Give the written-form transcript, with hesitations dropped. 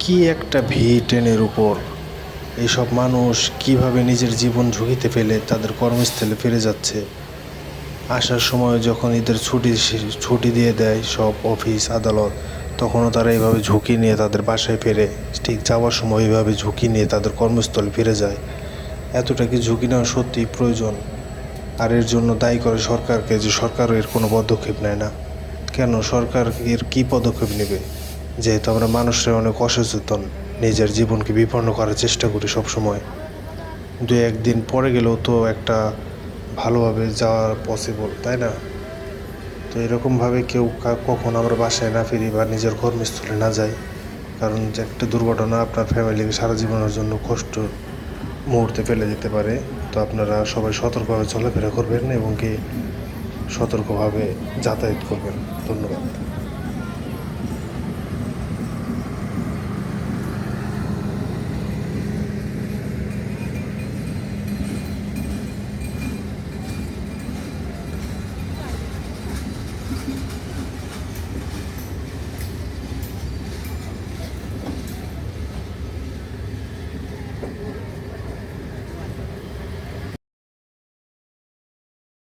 কি একটা ভিড় ট্রেনের উপর! এইসব মানুষ কিভাবে নিজের জীবন ঝুঁকিতে ফেলে তাদের কর্মস্থলে ফিরে যাচ্ছে। আসার সময় যখন এদের ছুটি দিয়ে দেয় সব অফিস আদালত, তখনও তারা এইভাবে ঝুঁকি নিয়ে তাদের বাসায় ফেরে। ঠিক যাওয়ার সময় এইভাবে ঝুঁকি নিয়ে তাদের কর্মস্থলে ফিরে যায়। এতটা কি ঝুঁকি নেওয়া সত্যিই প্রয়োজন? আর এর জন্য দায়ী করে সরকারকে, যে সরকার এর কোনো পদক্ষেপ নেয় না। কেন সরকার এর কী পদক্ষেপ নেবে? যেহেতু আমরা মানুষরা অনেক অসচেতন, নিজের জীবনকে বিপন্ন করার চেষ্টা করি সবসময়। দু একদিন পরে গেলেও তো একটা ভালোভাবে যাওয়া পসিবল, তাই না? তো এরকমভাবে কেউ কখন আমরা বাসায় না ফিরি বা নিজের কর্মস্থলে না যাই, কারণ যে একটা দুর্ঘটনা আপনার ফ্যামিলিকে সারা জীবনের জন্য কষ্ট মুহূর্তে ফেলে দিতে পারে। তো আপনারা সবাই সতর্কভাবে চলাফেরা করবেন এবং কি সতর্কভাবে যাতায়াত করবেন। ধন্যবাদ।